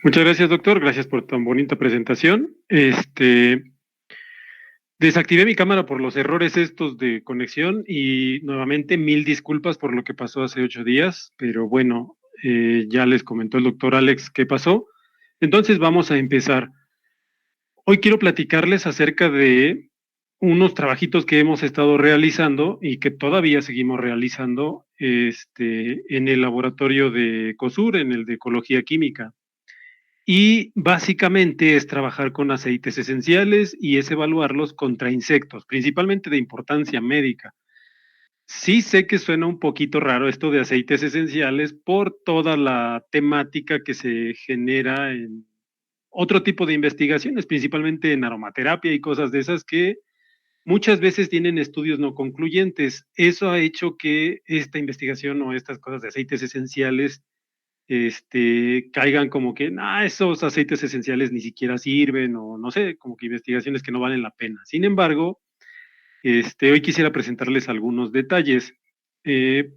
Muchas gracias, doctor. Gracias por tan bonita presentación. Desactivé mi cámara por los errores estos de conexión y nuevamente mil disculpas por lo que pasó hace 8 días, pero bueno, ya les comentó el doctor Alex qué pasó. Entonces vamos a empezar. Hoy quiero platicarles acerca de unos trabajitos que hemos estado realizando y que todavía seguimos realizando en el laboratorio de COSUR, en el de Ecología Química. Y básicamente es trabajar con aceites esenciales y es evaluarlos contra insectos, principalmente de importancia médica. Sí sé que suena un poquito raro esto de aceites esenciales por toda la temática que se genera en otro tipo de investigaciones, principalmente en aromaterapia y cosas de esas que muchas veces tienen estudios no concluyentes. Eso ha hecho que esta investigación o estas cosas de aceites esenciales caigan como que, esos aceites esenciales ni siquiera sirven, o no sé, como que investigaciones que no valen la pena. Sin embargo, hoy quisiera presentarles algunos detalles.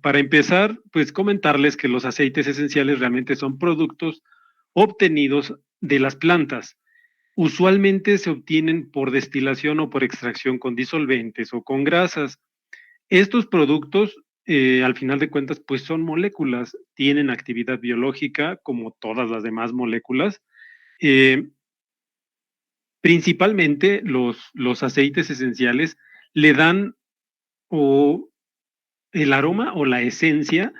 Para empezar, pues comentarles que los aceites esenciales realmente son productos obtenidos de las plantas. Usualmente se obtienen por destilación o por extracción con disolventes o con grasas. Estos productos, al final de cuentas, pues son moléculas, tienen actividad biológica como todas las demás moléculas. Eh, Principalmente los aceites esenciales le dan o el aroma o la esencia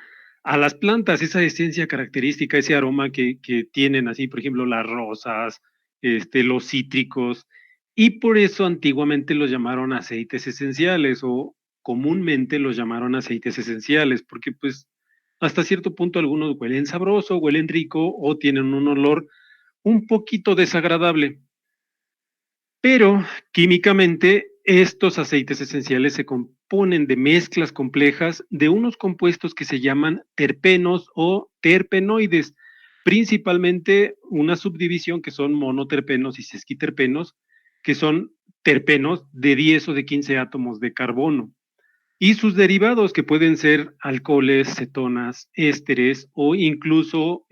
a las plantas, esa esencia característica, ese aroma que tienen así, por ejemplo, las rosas, los cítricos, y por eso antiguamente los llamaron aceites esenciales o comúnmente los llamaron aceites esenciales, porque pues hasta cierto punto algunos huelen sabroso, huelen rico o tienen un olor un poquito desagradable. Pero químicamente, estos aceites esenciales se componen de mezclas complejas de unos compuestos que se llaman terpenos o terpenoides, principalmente una subdivisión que son monoterpenos y sesquiterpenos, que son terpenos de 10 o de 15 átomos de carbono, y sus derivados que pueden ser alcoholes, cetonas, ésteres o incluso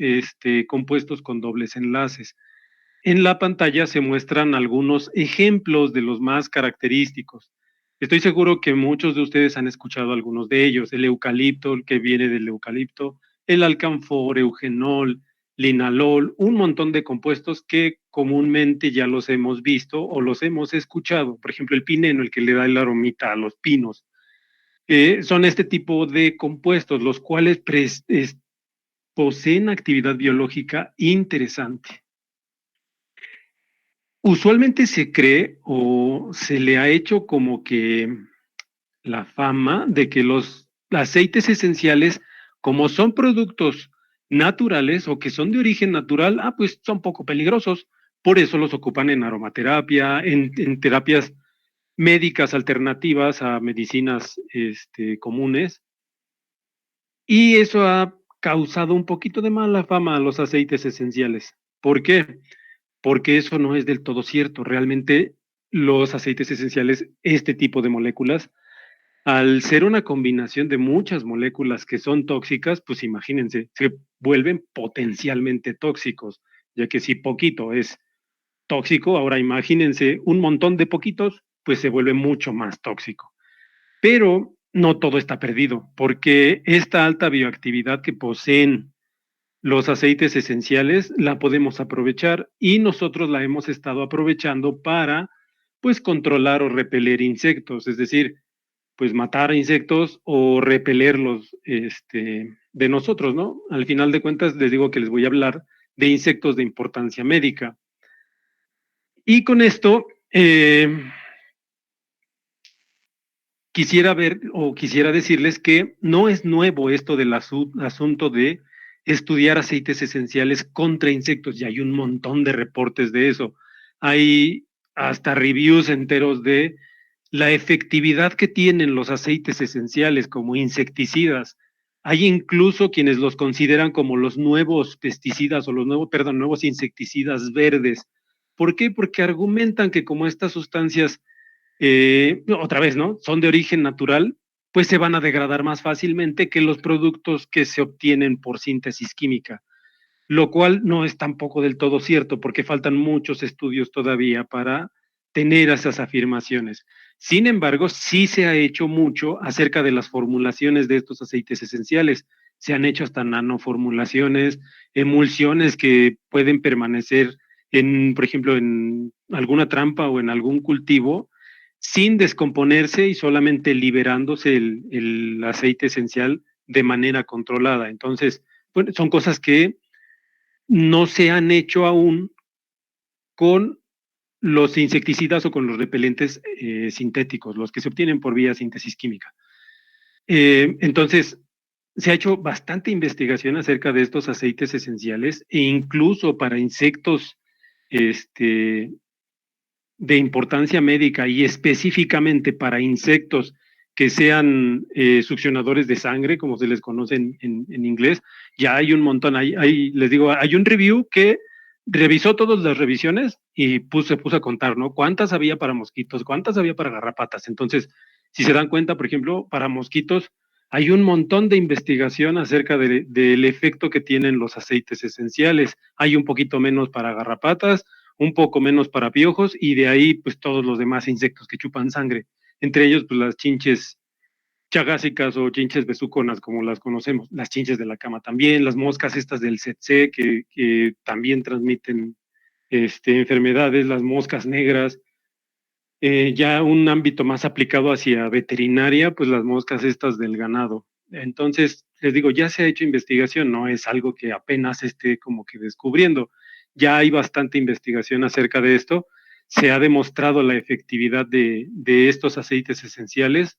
compuestos con dobles enlaces. En la pantalla se muestran algunos ejemplos de los más característicos. Estoy seguro que muchos de ustedes han escuchado algunos de ellos. El eucalipto, el que viene del eucalipto, el alcanfor, eugenol, linalol, un montón de compuestos que comúnmente ya los hemos visto o los hemos escuchado. Por ejemplo, el pineno, el que le da el aromita a los pinos. Son este tipo de compuestos, los cuales poseen actividad biológica interesante. Usualmente se cree o se le ha hecho como que la fama de que los aceites esenciales, como son productos naturales o que son de origen natural, pues son poco peligrosos. Por eso los ocupan en aromaterapia, en terapias médicas alternativas a medicinas comunes. Y eso ha causado un poquito de mala fama a los aceites esenciales. ¿Por qué? Porque eso no es del todo cierto. Realmente los aceites esenciales, este tipo de moléculas, al ser una combinación de muchas moléculas que son tóxicas, pues imagínense, se vuelven potencialmente tóxicos, ya que si poquito es tóxico, ahora imagínense un montón de poquitos, pues se vuelve mucho más tóxico. Pero no todo está perdido, porque esta alta bioactividad que poseen los aceites esenciales la podemos aprovechar y nosotros la hemos estado aprovechando para, pues, controlar o repeler insectos, es decir, pues matar insectos o repelerlos de nosotros, ¿no? Al final de cuentas les digo que les voy a hablar de insectos de importancia médica. Y con esto quisiera ver o quisiera decirles que no es nuevo esto del asunto de estudiar aceites esenciales contra insectos, y hay un montón de reportes de eso. Hay hasta reviews enteros de la efectividad que tienen los aceites esenciales como insecticidas. Hay incluso quienes los consideran como los nuevos pesticidas o los nuevos insecticidas verdes. ¿Por qué? Porque argumentan que como estas sustancias otra vez, ¿no? Son de origen natural, pues se van a degradar más fácilmente que los productos que se obtienen por síntesis química. lo cual no es tampoco del todo cierto, porque faltan muchos estudios todavía para tener esas afirmaciones. Sin embargo, sí se ha hecho mucho acerca de las formulaciones de estos aceites esenciales. Se han hecho hasta nanoformulaciones, emulsiones que pueden permanecer en, por ejemplo, en alguna trampa o en algún cultivo sin descomponerse y solamente liberándose el aceite esencial de manera controlada. Entonces, bueno, son cosas que no se han hecho aún con los insecticidas o con los repelentes sintéticos, los que se obtienen por vía síntesis química. Entonces, se ha hecho bastante investigación acerca de estos aceites esenciales e incluso para insectos este, de importancia médica y específicamente para insectos que sean succionadores de sangre, como se les conoce en inglés, ya hay un montón. Les digo, hay un review que revisó todas las revisiones y se puso a contar, ¿no? ¿Cuántas había para mosquitos? ¿Cuántas había para garrapatas? Entonces, si se dan cuenta, por ejemplo, para mosquitos, hay un montón de investigación acerca del efecto que tienen los aceites esenciales. Hay un poquito menos para garrapatas, un poco menos para piojos y de ahí pues todos los demás insectos que chupan sangre, entre ellos pues las chinches chagásicas o chinches besuconas como las conocemos, las chinches de la cama también, las moscas estas del tsetse que también transmiten enfermedades, las moscas negras, ya un ámbito más aplicado hacia veterinaria, pues las moscas estas del ganado. Entonces, les digo, ya se ha hecho investigación, no es algo que apenas esté como que descubriendo. Ya hay bastante investigación acerca de esto. Se ha demostrado la efectividad de estos aceites esenciales.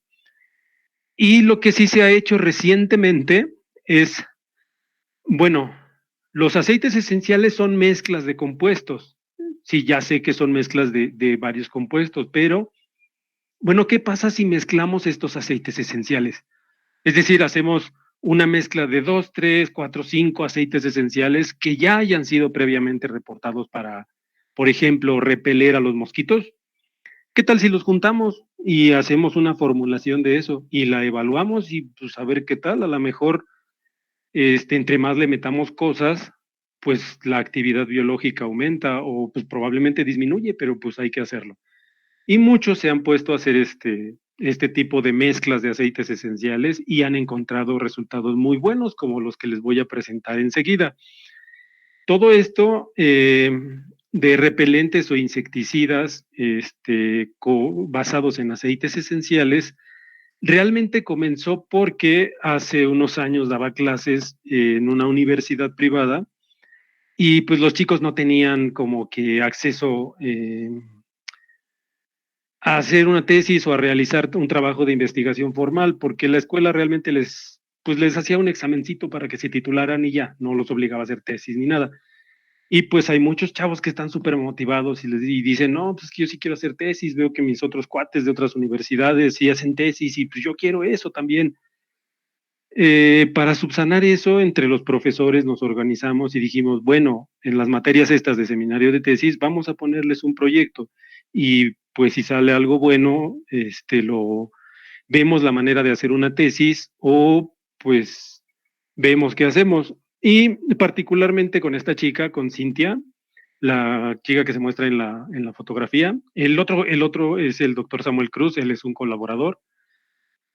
Y lo que sí se ha hecho recientemente es, bueno, los aceites esenciales son mezclas de compuestos. Sí, ya sé que son mezclas de varios compuestos, pero bueno, ¿qué pasa si mezclamos estos aceites esenciales? Es decir, hacemos una mezcla de 2, 3, 4, 5 aceites esenciales que ya hayan sido previamente reportados para, por ejemplo, repeler a los mosquitos. ¿Qué tal si los juntamos y hacemos una formulación de eso y la evaluamos y pues a ver qué tal? A lo mejor, entre más le metamos cosas, pues la actividad biológica aumenta o pues probablemente disminuye, pero pues hay que hacerlo. Y muchos se han puesto a hacer este tipo de mezclas de aceites esenciales y han encontrado resultados muy buenos, como los que les voy a presentar enseguida. Todo esto de repelentes o insecticidas basados en aceites esenciales realmente comenzó porque hace unos años daba clases en una universidad privada y pues los chicos no tenían como que acceso a hacer una tesis o a realizar un trabajo de investigación formal, porque la escuela realmente pues les hacía un examencito para que se titularan y ya, no los obligaba a hacer tesis ni nada. Y pues hay muchos chavos que están súper motivados y dicen, no, pues que yo sí quiero hacer tesis, veo que mis otros cuates de otras universidades sí hacen tesis y pues yo quiero eso también. Para subsanar eso, entre los profesores nos organizamos y dijimos, bueno, en las materias estas de seminario de tesis, vamos a ponerles un proyecto y pues si sale algo bueno, lo vemos la manera de hacer una tesis o pues vemos qué hacemos. Y particularmente con esta chica, con Cintia, la chica que se muestra en la fotografía. El otro es el doctor Samuel Cruz, él es un colaborador.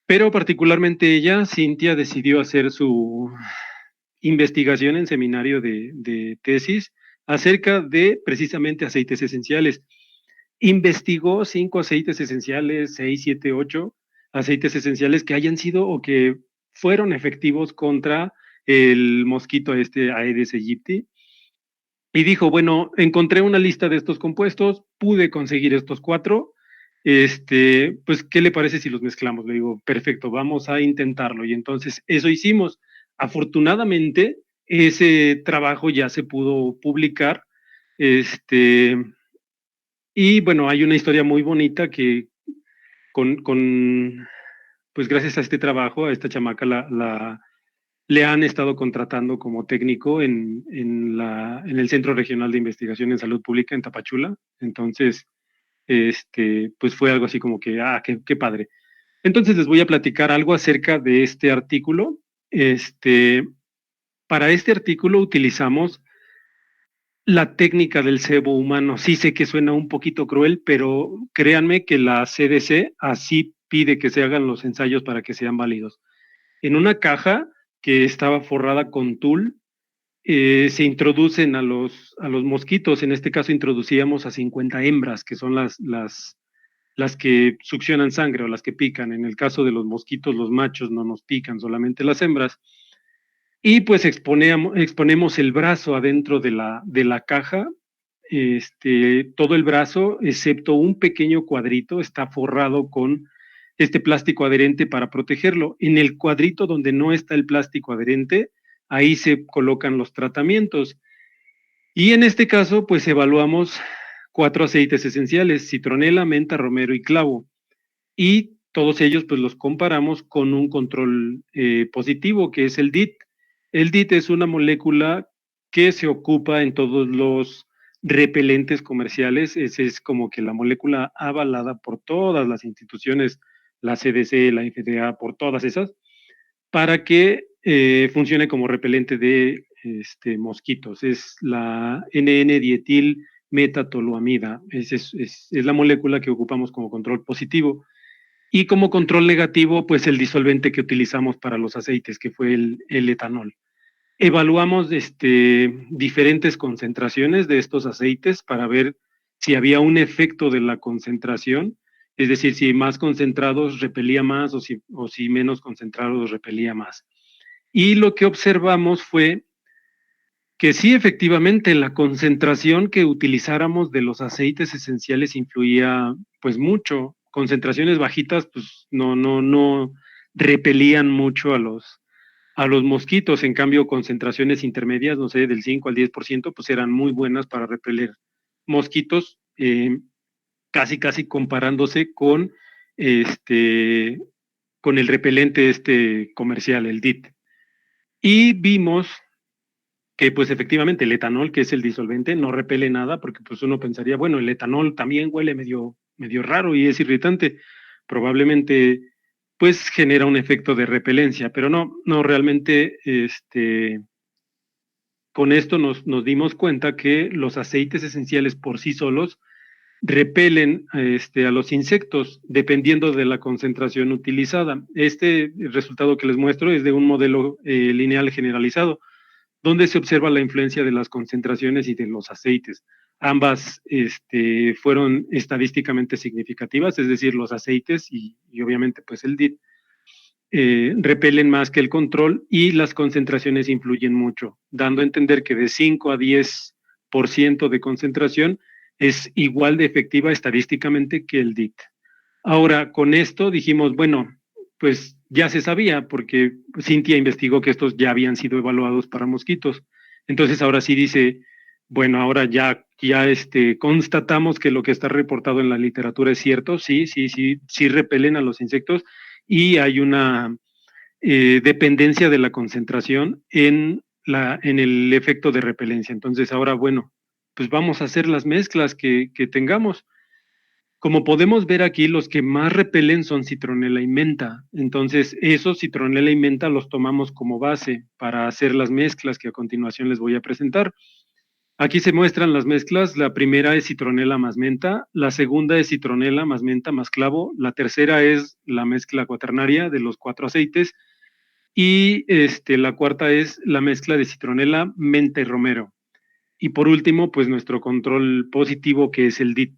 Pero particularmente ella, Cintia, decidió hacer su investigación en seminario de tesis acerca de precisamente aceites esenciales. Investigó 5 aceites esenciales, 6, 7, 8 aceites esenciales que hayan sido o que fueron efectivos contra el mosquito Aedes aegypti. Y dijo, bueno, encontré una lista de estos compuestos, pude conseguir estos 4, pues, ¿qué le parece si los mezclamos? Le digo, perfecto, vamos a intentarlo. Y entonces eso hicimos. Afortunadamente, ese trabajo ya se pudo publicar, este, y bueno, hay una historia muy bonita que pues gracias a este trabajo, a esta chamaca le han estado contratando como técnico en el Centro Regional de Investigación en Salud Pública en Tapachula. Entonces, pues fue algo así como que, qué padre. Entonces les voy a platicar algo acerca de este artículo. Para este artículo utilizamos la técnica del cebo humano. Sí sé que suena un poquito cruel, pero créanme que la CDC así pide que se hagan los ensayos para que sean válidos. En una caja que estaba forrada con tul, se introducen a los mosquitos. En este caso introducíamos a 50 hembras, que son las que succionan sangre o las que pican. En el caso de los mosquitos, los machos no nos pican, solamente las hembras. Y pues exponemos el brazo adentro de la caja. Todo el brazo, excepto un pequeño cuadrito, está forrado con este plástico adherente para protegerlo. En el cuadrito donde no está el plástico adherente, ahí se colocan los tratamientos. Y en este caso, pues evaluamos 4 aceites esenciales: citronela, menta, romero y clavo. Y todos ellos, pues los comparamos con un control positivo, que es el DIT. El DIT es una molécula que se ocupa en todos los repelentes comerciales. Es como que la molécula avalada por todas las instituciones, la CDC, la FDA, por todas esas, para que funcione como repelente de mosquitos. Es la NN-dietil metatoluamida. Es la molécula que ocupamos como control positivo. Y como control negativo, pues el disolvente que utilizamos para los aceites, que fue el etanol. Evaluamos diferentes concentraciones de estos aceites para ver si había un efecto de la concentración, es decir, si más concentrados repelía más o si menos concentrados repelía más. Y lo que observamos fue que sí, efectivamente, la concentración que utilizáramos de los aceites esenciales influía pues mucho. Concentraciones bajitas pues no repelían mucho a los mosquitos. En cambio, concentraciones intermedias, no sé, del 5 al 10%, pues eran muy buenas para repeler mosquitos, casi comparándose este, con el repelente comercial, el DIT. Y vimos que pues efectivamente el etanol, que es el disolvente, no repele nada, porque pues uno pensaría, bueno, el etanol también huele medio raro y es irritante. Probablemente pues genera un efecto de repelencia, pero no realmente con esto nos dimos cuenta que los aceites esenciales por sí solos repelen a los insectos dependiendo de la concentración utilizada. Este resultado que les muestro es de un modelo lineal generalizado, donde se observa la influencia de las concentraciones y de los aceites. Ambas fueron estadísticamente significativas, es decir, los aceites y obviamente pues el DIT repelen más que el control, y las concentraciones influyen mucho, dando a entender que de 5 a 10% de concentración es igual de efectiva estadísticamente que el DIT. Ahora, con esto dijimos, bueno, pues ya se sabía, porque Cintia investigó que estos ya habían sido evaluados para mosquitos. Entonces ahora sí dice, bueno, ahora ya constatamos que lo que está reportado en la literatura es cierto. Sí repelen a los insectos, y hay una dependencia de la concentración en el efecto de repelencia. Entonces ahora, bueno, pues vamos a hacer las mezclas que tengamos. Como podemos ver aquí, los que más repelen son citronela y menta. Entonces, esos citronela y menta los tomamos como base para hacer las mezclas que a continuación les voy a presentar. Aquí se muestran las mezclas. La primera es citronela más menta, la segunda es citronela más menta más clavo, la tercera es la mezcla cuaternaria de los 4 aceites, y la cuarta es la mezcla de citronela, menta y romero. Y por último, pues nuestro control positivo, que es el DIT.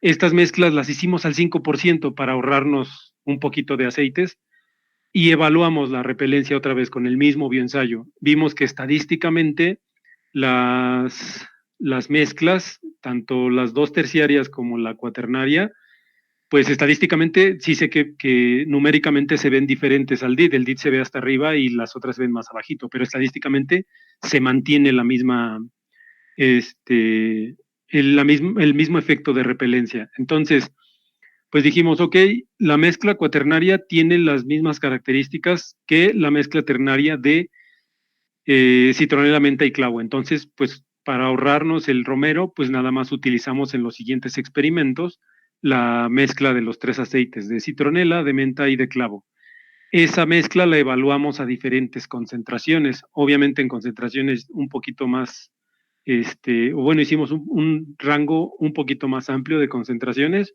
Estas mezclas las hicimos al 5% para ahorrarnos un poquito de aceites, y evaluamos la repelencia otra vez con el mismo bioensayo. Vimos que estadísticamente las mezclas, tanto las 2 terciarias como la cuaternaria, pues estadísticamente sí sé que numéricamente se ven diferentes al DIT. El DIT se ve hasta arriba y las otras se ven más abajito, pero estadísticamente se mantiene la misma, el mismo efecto de repelencia. Entonces, pues dijimos, ok, la mezcla cuaternaria tiene las mismas características que la mezcla ternaria de citronela, menta y clavo. Entonces, pues para ahorrarnos el romero, pues nada más utilizamos en los siguientes experimentos la mezcla de los 3 aceites, de citronela, de menta y de clavo. Esa mezcla la evaluamos a diferentes concentraciones, obviamente en concentraciones un poquito o bueno, hicimos un rango un poquito más amplio de concentraciones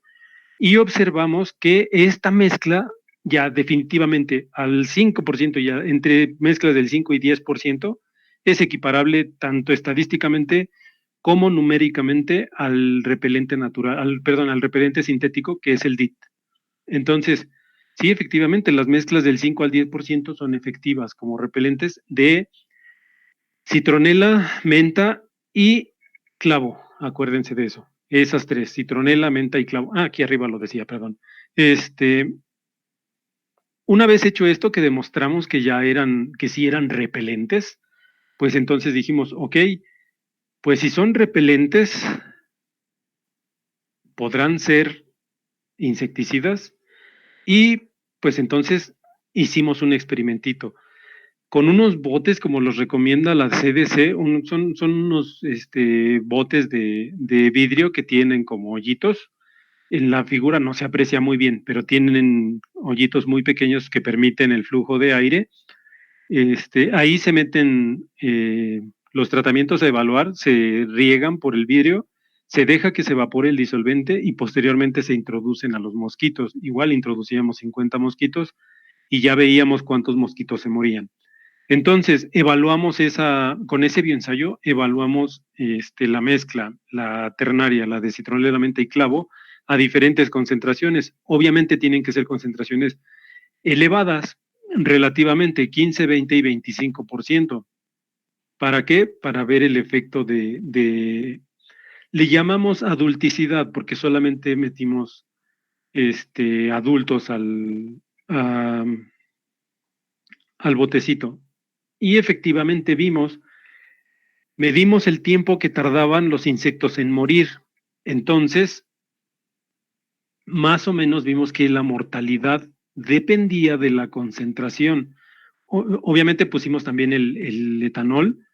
y observamos que esta mezcla ya definitivamente al 5%, ya entre mezclas del 5 y 10%, es equiparable tanto estadísticamente como numéricamente al repelente natural, al repelente sintético que es el DIT. Entonces, sí, efectivamente, las mezclas del 5 al 10% son efectivas como repelentes de citronela, menta y clavo. Acuérdense de eso. Esas tres, citronela, menta y clavo. Ah, aquí arriba lo decía, perdón. Este, una vez hecho esto, que demostramos que que sí eran repelentes, pues entonces dijimos, ok, pues si son repelentes, podrán ser insecticidas y pues entonces hicimos un experimentito con unos botes como los recomienda la CDC, son unos botes de vidrio que tienen como hoyitos. En la figura no se aprecia muy bien, pero tienen hoyitos muy pequeños que permiten el flujo de aire. Ahí se meten los tratamientos a evaluar, se riegan por el vidrio, se deja que se evapore el disolvente y posteriormente se introducen a los mosquitos. Igual introducíamos 50 mosquitos y ya veíamos cuántos mosquitos se morían. Entonces, evaluamos con ese bioensayo, evaluamos la mezcla, la ternaria, la de citronela, menta y clavo, a diferentes concentraciones. Obviamente tienen que ser concentraciones elevadas, relativamente 15, 20 y 25%. ¿Para qué? Para ver el efecto le llamamos adulticidad, porque solamente metimos adultos a- al botecito. Y efectivamente medimos el tiempo que tardaban los insectos en morir. Entonces, más o menos vimos que la mortalidad dependía de la concentración. Obviamente pusimos también el etanol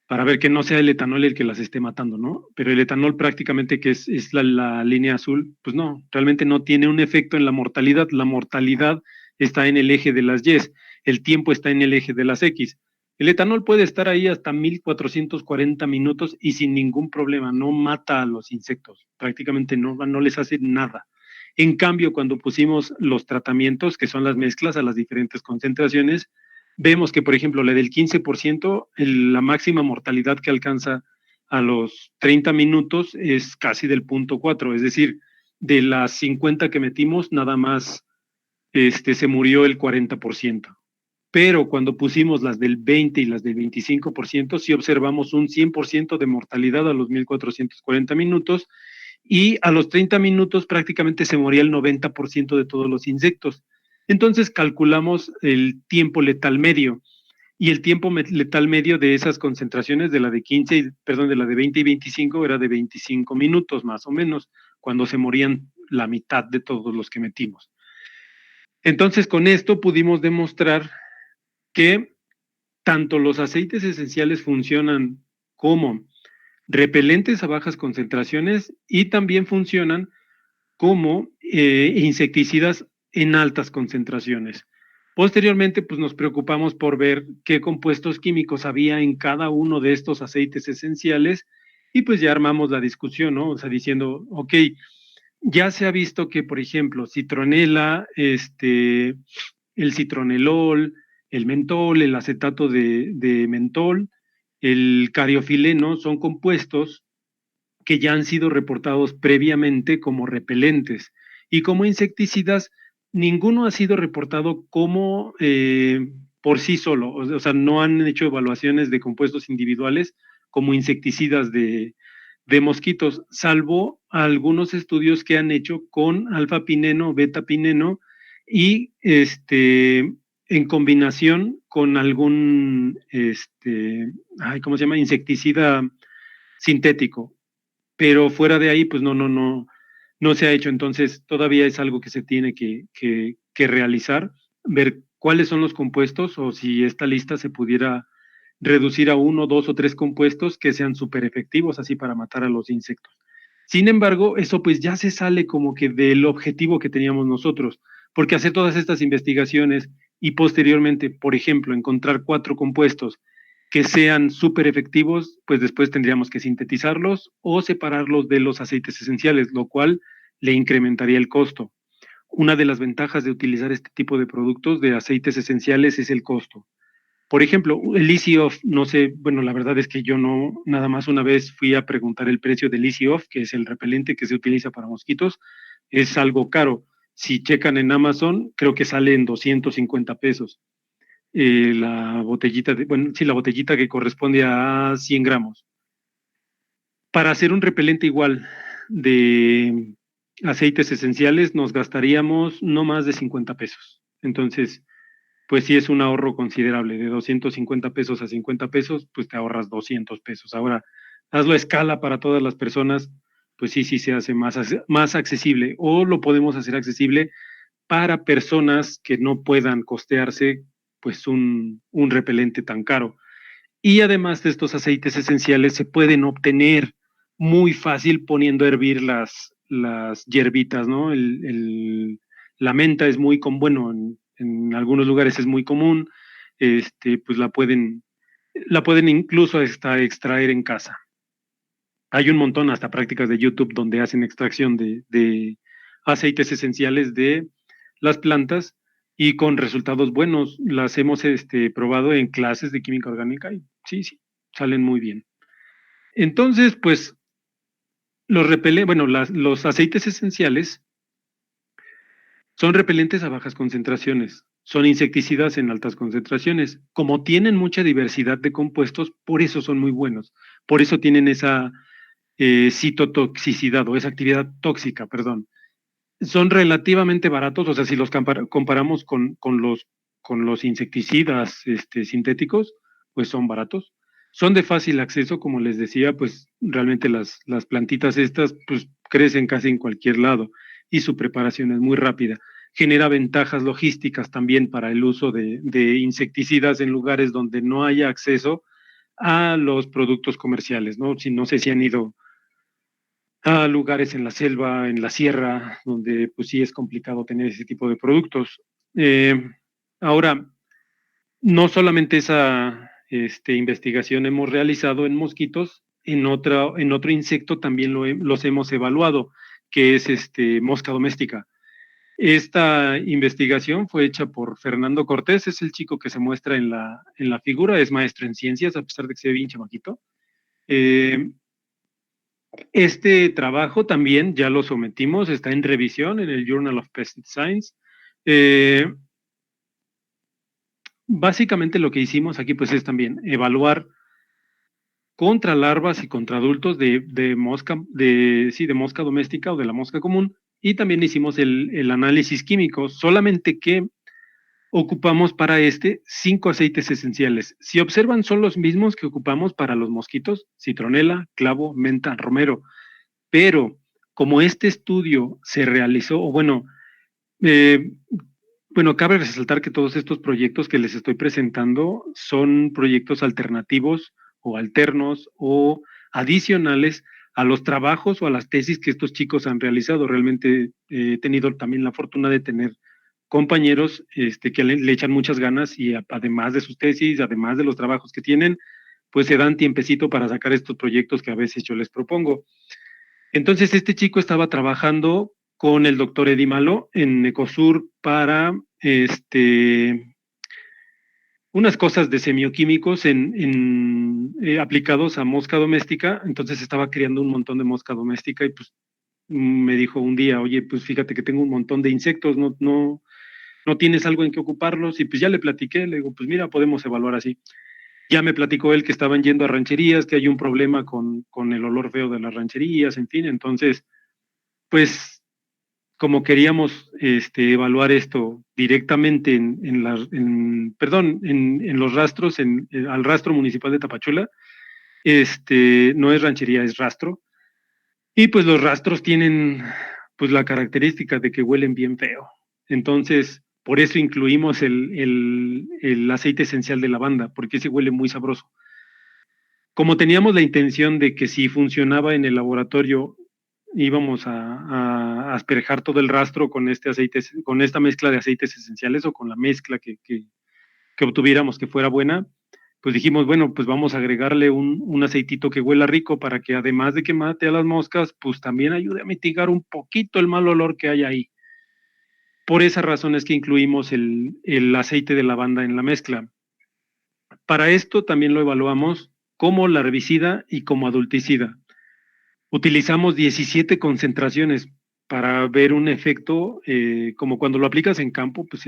para ver que no sea el etanol el que las esté matando, ¿no? Pero el etanol prácticamente que es la línea azul, pues no, realmente no tiene un efecto en la mortalidad. La mortalidad está en el eje de las Y, el tiempo está en el eje de las X. El etanol puede estar ahí hasta 1440 minutos y sin ningún problema, no mata a los insectos, prácticamente no les hace nada. En cambio, cuando pusimos los tratamientos, que son las mezclas a las diferentes concentraciones, vemos que, por ejemplo, la del 15%, la máxima mortalidad que alcanza a los 30 minutos es casi del 0.4, es decir, de las 50 que metimos, nada más se murió el 40%. Pero cuando pusimos las del 20 y las del 25%, sí observamos un 100% de mortalidad a los 1440 minutos y a los 30 minutos prácticamente se moría el 90% de todos los insectos. Entonces calculamos el tiempo letal medio y el tiempo letal medio de esas concentraciones de la de 15, perdón, de la de 20 y 25 era de 25 minutos más o menos, cuando se morían la mitad de todos los que metimos. Entonces con esto pudimos demostrar que tanto los aceites esenciales funcionan como repelentes a bajas concentraciones y también funcionan como insecticidas en altas concentraciones. Posteriormente, pues nos preocupamos por ver qué compuestos químicos había en cada uno de estos aceites esenciales y pues ya armamos la discusión, ¿no? O sea, diciendo, ok, ya se ha visto que, por ejemplo, citronela, el citronelol, el mentol, el acetato de mentol, el cariofileno son compuestos que ya han sido reportados previamente como repelentes y como insecticidas, ninguno ha sido reportado como por sí solo, o sea, no han hecho evaluaciones de compuestos individuales como insecticidas de mosquitos, salvo algunos estudios que han hecho con alfa-pineno, beta-pineno y en combinación con algún, ¿cómo se llama? Insecticida sintético, pero fuera de ahí, pues no se ha hecho. Entonces, todavía es algo que se tiene que realizar, ver cuáles son los compuestos o si esta lista se pudiera reducir a uno, dos o tres compuestos que sean súper efectivos así para matar a los insectos. Sin embargo, eso pues ya se sale como que del objetivo que teníamos nosotros, porque hacer todas estas investigaciones y posteriormente, por ejemplo, encontrar 4 compuestos que sean súper efectivos, pues después tendríamos que sintetizarlos o separarlos de los aceites esenciales, lo cual le incrementaría el costo. Una de las ventajas de utilizar este tipo de productos de aceites esenciales es el costo. Por ejemplo, el Easy Off, no sé, bueno, la verdad es que yo no, nada más una vez fui a preguntar el precio del Easy Off, que es el repelente que se utiliza para mosquitos, es algo caro. Si checan en Amazon, creo que sale en 250 pesos. La botellita, bueno, sí, la botellita que corresponde a 100 gramos. Para hacer un repelente igual de aceites esenciales nos gastaríamos no más de 50 pesos. Entonces, pues sí es un ahorro considerable. De 250 pesos a 50 pesos, pues te ahorras 200 pesos. Ahora, hazlo a escala para todas las personas, pues sí, sí se hace más accesible o lo podemos hacer accesible para personas que no puedan costearse pues un repelente tan caro. Y además de estos aceites esenciales se pueden obtener muy fácil poniendo a hervir las hierbitas, ¿no? La menta es muy común, bueno, en algunos lugares es muy común, pues la pueden incluso hasta extraer en casa. Hay un montón hasta prácticas de YouTube donde hacen extracción de aceites esenciales de las plantas y con resultados buenos. Las hemos probado en clases de química orgánica y sí, sí, salen muy bien. Entonces, pues bueno, los aceites esenciales son repelentes a bajas concentraciones, son insecticidas en altas concentraciones. Como tienen mucha diversidad de compuestos, por eso son muy buenos. Por eso tienen esa citotoxicidad o esa actividad tóxica, perdón. Son relativamente baratos, o sea, si los comparamos con los insecticidas sintéticos, pues son baratos. Son de fácil acceso, como les decía, pues realmente las plantitas estas pues crecen casi en cualquier lado y su preparación es muy rápida. Genera ventajas logísticas también para el uso de insecticidas en lugares donde no haya acceso a los productos comerciales, ¿no? Si no sé si han ido a lugares en la selva, en la sierra, donde pues sí es complicado tener ese tipo de productos. Eh, Ahora, no solamente esa investigación hemos realizado en mosquitos, en otro insecto también los hemos evaluado, que es mosca doméstica. Esta investigación fue hecha por Fernando Cortés, es el chico que se muestra en la figura, es maestro en ciencias, a pesar de que se ve bien chamaquito. Eh, Este trabajo también ya lo sometimos, está en revisión en el Journal of Pest Science. Eh, Básicamente lo que hicimos aquí pues es también evaluar contra larvas y contra adultos de mosca, sí, de mosca doméstica o de la mosca común, y también hicimos el análisis químico, solamente que ocupamos para 5 aceites esenciales. Si observan, son los mismos que ocupamos para los mosquitos: citronela, clavo, menta, romero. Pero como este estudio se realizó, o eh, bueno, cabe resaltar que todos estos proyectos que les estoy presentando son proyectos alternativos o alternos o adicionales a los trabajos o a las tesis que estos chicos han realizado. Realmente he tenido también la fortuna de tener compañeros que le echan muchas ganas y además de sus tesis, además de los trabajos que tienen, pues se dan tiempecito para sacar estos proyectos que a veces yo les propongo. Entonces, este chico estaba trabajando con el doctor Eddie Malo en Ecosur para unas cosas de semioquímicos aplicados a mosca doméstica. Entonces estaba criando un montón de mosca doméstica y pues me dijo un día, oye, pues fíjate que tengo un montón de insectos, no tienes algo en que ocuparlos. Y pues ya le platiqué, le digo, pues mira, podemos evaluar así. Ya me platicó él que estaban yendo a rancherías, que hay un problema con el olor feo de las rancherías, en fin. Entonces, pues como queríamos evaluar esto directamente perdón, en los rastros, al rastro municipal de Tapachula, no es ranchería, es rastro. Y pues los rastros tienen pues la característica de que huelen bien feo. Entonces, por eso incluimos el aceite esencial de lavanda, porque ese huele muy sabroso. Como teníamos la intención de que si funcionaba en el laboratorio, íbamos a asperjar todo el rastro con este aceite, con esta mezcla de aceites esenciales o con la mezcla que obtuviéramos que fuera buena, pues dijimos, bueno, pues vamos a agregarle un aceitito que huela rico para que además de que mate a las moscas, pues también ayude a mitigar un poquito el mal olor que hay ahí. Por esa razón es que incluimos el aceite de lavanda en la mezcla. Para esto también lo evaluamos como larvicida y como adulticida. Utilizamos 17 concentraciones para ver un efecto, como cuando lo aplicas en campo, pues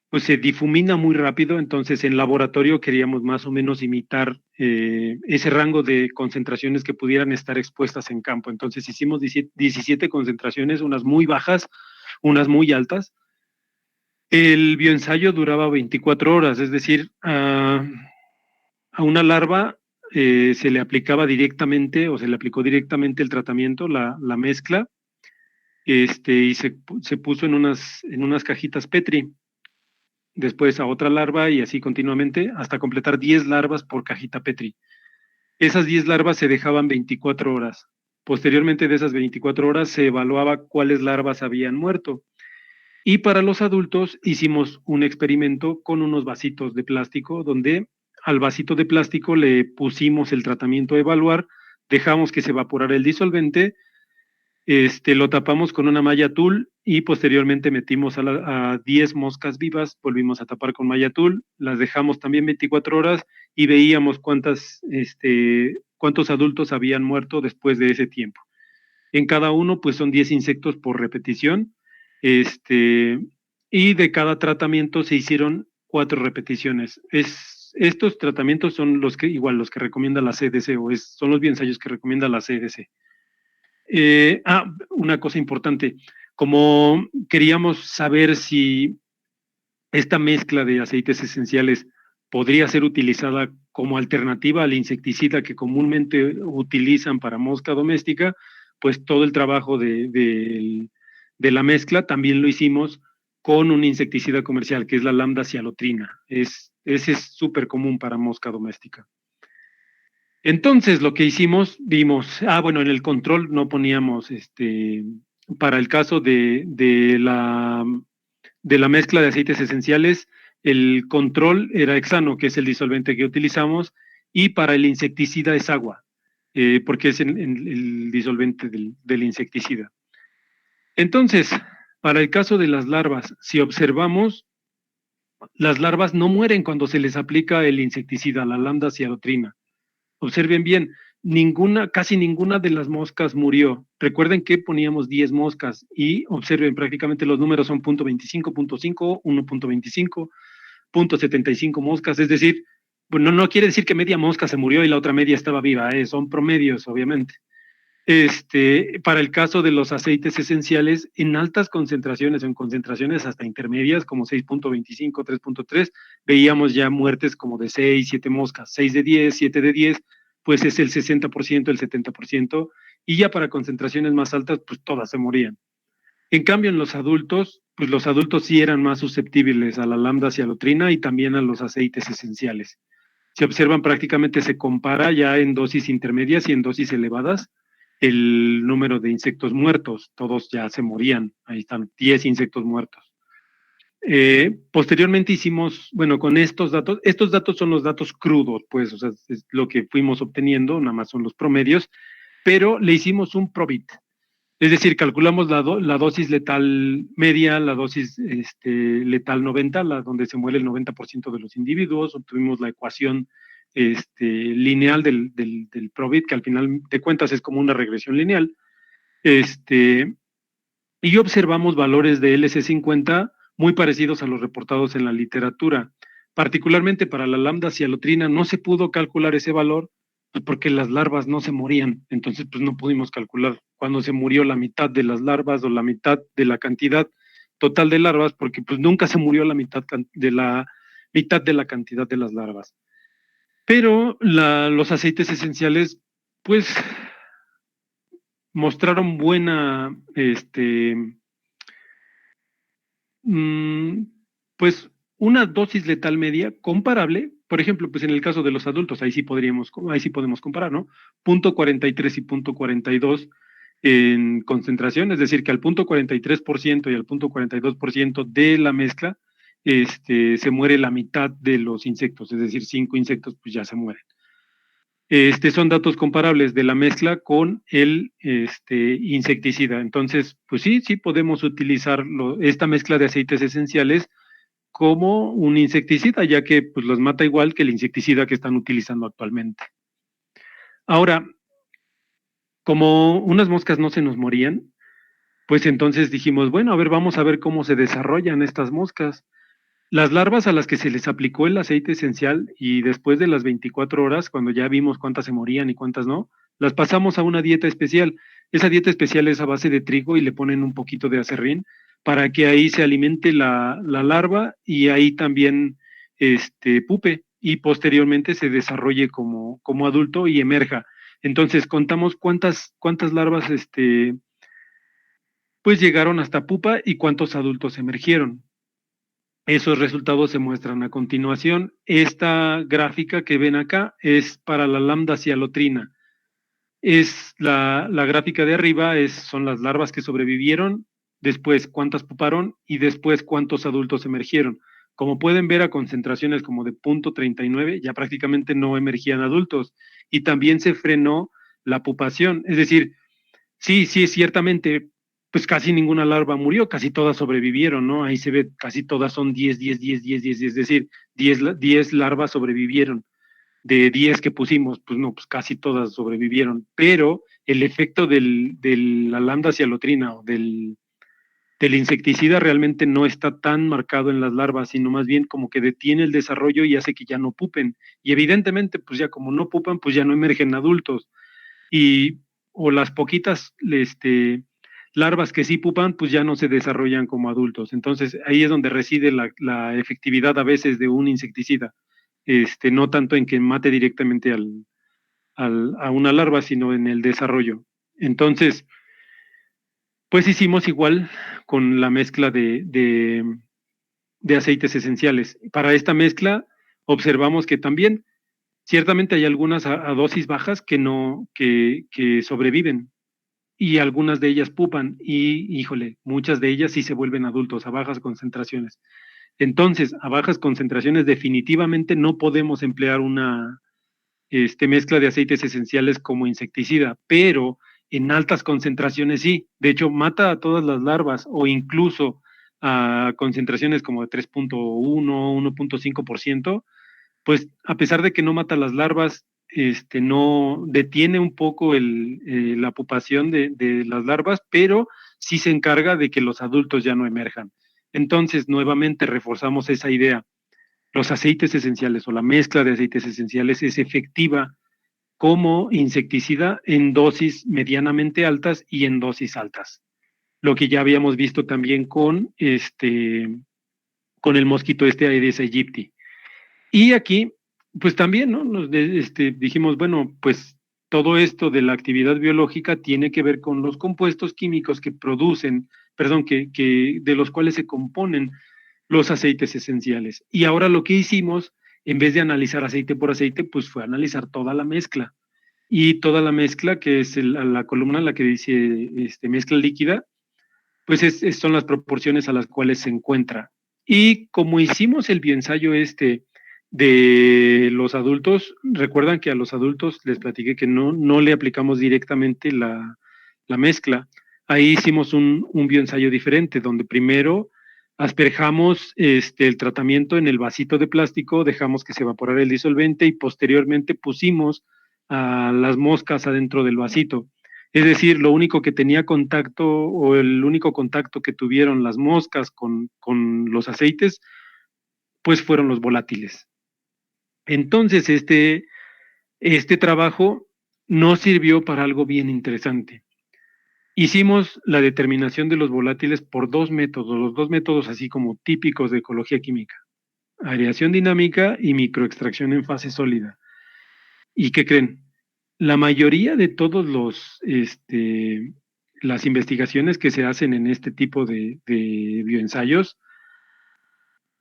pues se difumina muy rápido, entonces en laboratorio queríamos más o menos imitar ese rango de concentraciones que pudieran estar expuestas en campo. Entonces hicimos 17 concentraciones, unas muy bajas, unas muy altas. El bioensayo duraba 24 horas, es decir, a una larva se le aplicaba directamente o se le aplicó directamente el tratamiento, la mezcla, y se puso en unas cajitas Petri, después a otra larva y así continuamente hasta completar 10 larvas por cajita Petri. Esas 10 larvas se dejaban 24 horas. Posteriormente de esas 24 horas se evaluaba cuáles larvas habían muerto. Y para los adultos hicimos un experimento con unos vasitos de plástico donde al vasito de plástico le pusimos el tratamiento a evaluar, dejamos que se evaporara el disolvente, lo tapamos con una malla tul y posteriormente metimos a 10 moscas vivas, volvimos a tapar con malla tul, las dejamos también 24 horas y veíamos cuántos adultos habían muerto después de ese tiempo. En cada uno, pues son 10 insectos por repetición, y de cada tratamiento se hicieron 4 repeticiones. Estos tratamientos son los que recomienda la CDC son los ensayos que recomienda la CDC. Una cosa importante, como queríamos saber si esta mezcla de aceites esenciales podría ser utilizada como alternativa al insecticida que comúnmente utilizan para mosca doméstica, pues todo el trabajo de la mezcla también lo hicimos con un insecticida comercial, que es la lambda-cialotrina. Ese es súper común para mosca doméstica. Entonces, lo que hicimos, bueno, en el control no poníamos, para el caso de la mezcla de aceites esenciales, el control era hexano, que es el disolvente que utilizamos, y para el insecticida es agua, porque es el disolvente del insecticida. Entonces, para el caso de las larvas, si observamos, las larvas no mueren cuando se les aplica el insecticida, la lambda-cialotrina. Observen bien, casi ninguna de las moscas murió. Recuerden que poníamos 10 moscas y observen, prácticamente los números son .25, .5, 1.25, .75 moscas, es decir, bueno, no quiere decir que media mosca se murió y la otra media estaba viva, son promedios, obviamente. Para el caso de los aceites esenciales, en altas concentraciones o en concentraciones hasta intermedias, como 6.25, 3.3, veíamos ya muertes como de 6, 7 moscas, 6 de 10, 7 de 10, pues es el 60%, el 70%, y ya para concentraciones más altas, pues todas se morían. En cambio, en los adultos, pues los adultos sí eran más susceptibles a la lambda-cialotrina y también a los aceites esenciales. Se observan, prácticamente se compara ya en dosis intermedias y en dosis elevadas el número de insectos muertos, todos ya se morían, ahí están 10 insectos muertos. Posteriormente hicimos, bueno, con estos datos son los datos crudos, pues, o sea, es lo que fuimos obteniendo, nada más son los promedios, pero le hicimos un PROBIT, es decir, calculamos la dosis letal media, la dosis letal 90, donde se muere el 90% de los individuos, obtuvimos la ecuación lineal del PROBIT, que al final de cuentas es como una regresión lineal, y observamos valores de LC50 muy parecidos a los reportados en la literatura. Particularmente para la lambda-cialotrina no se pudo calcular ese valor porque las larvas no se morían, entonces pues no pudimos calcular cuando se murió la mitad de las larvas o la mitad de la cantidad total de larvas, porque pues nunca se murió la mitad de la cantidad de las larvas. Pero los aceites esenciales, pues, mostraron buena, pues, una dosis letal media comparable. Por ejemplo, pues en el caso de los adultos, ahí sí podemos comparar, ¿no? .43 y .42 en concentración, es decir, que al .43% y al .42% de la mezcla se muere la mitad de los insectos, es decir, 5 insectos pues ya se mueren. Son datos comparables de la mezcla con el insecticida. Entonces, pues sí, sí podemos utilizar esta mezcla de aceites esenciales como un insecticida, ya que pues los mata igual que el insecticida que están utilizando actualmente. Ahora, como unas moscas no se nos morían, pues entonces dijimos, bueno, a ver, vamos a ver cómo se desarrollan estas moscas. Las larvas a las que se les aplicó el aceite esencial y después de las 24 horas, cuando ya vimos cuántas se morían y cuántas no, las pasamos a una dieta especial. Esa dieta especial es a base de trigo y le ponen un poquito de aserrín para que ahí se alimente la larva y ahí también pupe y posteriormente se desarrolle como adulto y emerja. Entonces contamos cuántas larvas pues llegaron hasta pupa y cuántos adultos emergieron. Esos resultados se muestran a continuación. Esta gráfica que ven acá es para la lambda cialotrina. Es la gráfica de arriba, son las larvas que sobrevivieron, después cuántas puparon y después cuántos adultos emergieron. Como pueden ver a concentraciones como de 0.39, ya prácticamente no emergían adultos y también se frenó la pupación. Es decir, sí, sí, ciertamente, pues casi ninguna larva murió, casi todas sobrevivieron, ¿no? Ahí se ve, casi todas son 10, 10, 10, 10, 10, es decir, 10 larvas sobrevivieron. De 10 que pusimos, pues no, pues casi todas sobrevivieron, pero el efecto de la lambda cialotrina o del insecticida realmente no está tan marcado en las larvas, sino más bien como que detiene el desarrollo y hace que ya no pupen. Y evidentemente, pues ya como no pupan, pues ya no emergen adultos y o las poquitas larvas que sí pupan, pues ya no se desarrollan como adultos. Entonces ahí es donde reside la efectividad a veces de un insecticida, no tanto en que mate directamente a una larva, sino en el desarrollo. Entonces, pues hicimos igual con la mezcla de aceites esenciales. Para esta mezcla observamos que también ciertamente hay algunas a dosis bajas que no, que sobreviven y algunas de ellas pupan y, híjole, muchas de ellas sí se vuelven adultos a bajas concentraciones. Entonces, a bajas concentraciones definitivamente no podemos emplear una mezcla de aceites esenciales como insecticida, pero en altas concentraciones sí. De hecho, mata a todas las larvas o incluso a concentraciones como de 3.1, 1.5%, pues a pesar de que no mata las larvas, no detiene un poco la pupación de las larvas, pero sí se encarga de que los adultos ya no emerjan. Entonces, nuevamente reforzamos esa idea. Los aceites esenciales o la mezcla de aceites esenciales es efectiva como insecticida en dosis medianamente altas y en dosis altas. Lo que ya habíamos visto también con el mosquito Aedes aegypti. Y aquí, pues también, ¿no? Dijimos, bueno, pues todo esto de la actividad biológica tiene que ver con los compuestos químicos que producen, perdón, de los cuales se componen los aceites esenciales. Y ahora lo que hicimos, en vez de analizar aceite por aceite, pues fue analizar toda la mezcla. Y toda la mezcla, que es la columna en la que dice mezcla líquida, pues son las proporciones a las cuales se encuentra. Y como hicimos el bioensayo de los adultos, recuerdan que a los adultos les platiqué que no le aplicamos directamente la mezcla. Ahí hicimos un bioensayo diferente, donde primero asperjamos el tratamiento en el vasito de plástico, dejamos que se evaporara el disolvente y posteriormente pusimos a las moscas adentro del vasito. Es decir, lo único que tenía contacto o el único contacto que tuvieron las moscas con los aceites, pues fueron los volátiles. Entonces, este trabajo nos sirvió para algo bien interesante. Hicimos la determinación de los volátiles por los dos métodos así como típicos de ecología química, aireación dinámica y microextracción en fase sólida. ¿Y qué creen? La mayoría de todos las investigaciones que se hacen en este tipo de bioensayos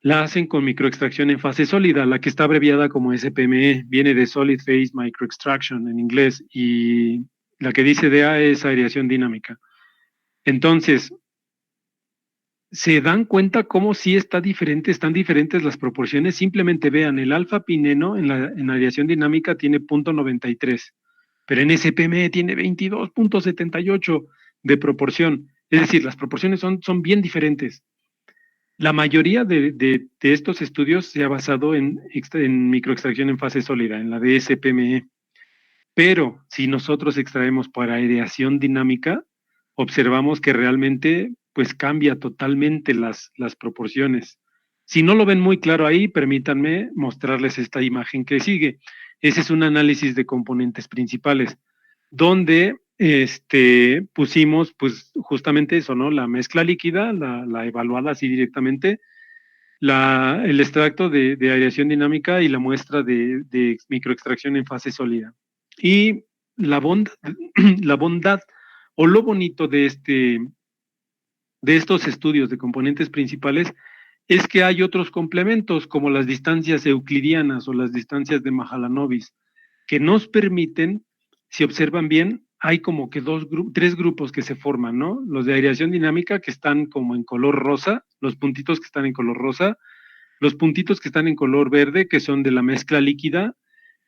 la hacen con microextracción en fase sólida, la que está abreviada como SPME, viene de Solid Phase Microextraction en inglés, y la que dice DA es aireación dinámica. Entonces, se dan cuenta cómo sí está diferente, están diferentes las proporciones. Simplemente vean, el alfa-pineno en aireación dinámica tiene 0.93, pero en SPM tiene 22.78 de proporción. Es decir, las proporciones son bien diferentes. La mayoría de estos estudios se ha basado en microextracción en fase sólida, en la de SPME. Pero si nosotros extraemos para aireación dinámica, observamos que realmente pues cambia totalmente las proporciones. Si no lo ven muy claro ahí, permítanme mostrarles esta imagen que sigue. Ese es un análisis de componentes principales, donde pusimos pues justamente eso, ¿no? La mezcla líquida, la evaluada así directamente, el extracto de aireación dinámica y la muestra de microextracción en fase sólida. Y la bondad, la bondad o lo bonito de estos estudios de componentes principales es que hay otros complementos como las distancias euclidianas o las distancias de Mahalanobis que nos permiten, si observan bien, hay como que tres grupos que se forman, ¿no? Los de aireación dinámica que están como en color rosa, los puntitos que están en color rosa, los puntitos que están en color verde, que son de la mezcla líquida,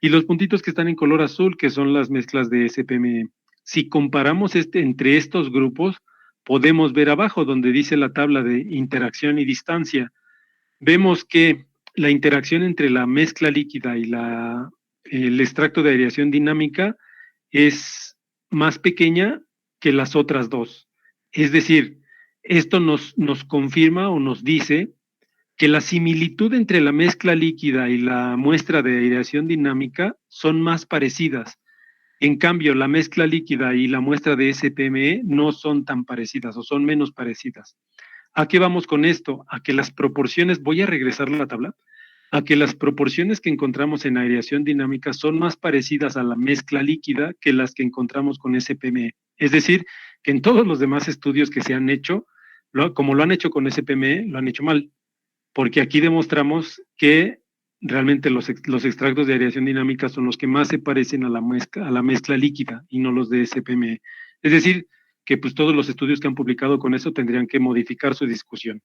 y los puntitos que están en color azul, que son las mezclas de SPM. Si comparamos entre estos grupos, podemos ver abajo donde dice la tabla de interacción y distancia. Vemos que la interacción entre la mezcla líquida y el extracto de aireación dinámica es más pequeña que las otras dos. Es decir, esto nos confirma o nos dice que la similitud entre la mezcla líquida y la muestra de aireación dinámica son más parecidas. En cambio, la mezcla líquida y la muestra de SPME no son tan parecidas o son menos parecidas. ¿A qué vamos con esto? A que las proporciones, voy a regresar a la tabla, a que las proporciones que encontramos en aireación dinámica son más parecidas a la mezcla líquida que las que encontramos con SPME. Es decir, que en todos los demás estudios que se han hecho, como lo han hecho con SPME, lo han hecho mal, porque aquí demostramos que realmente los extractos de aireación dinámica son los que más se parecen a la mezcla líquida y no los de SPME. Es decir, que pues todos los estudios que han publicado con eso tendrían que modificar su discusión.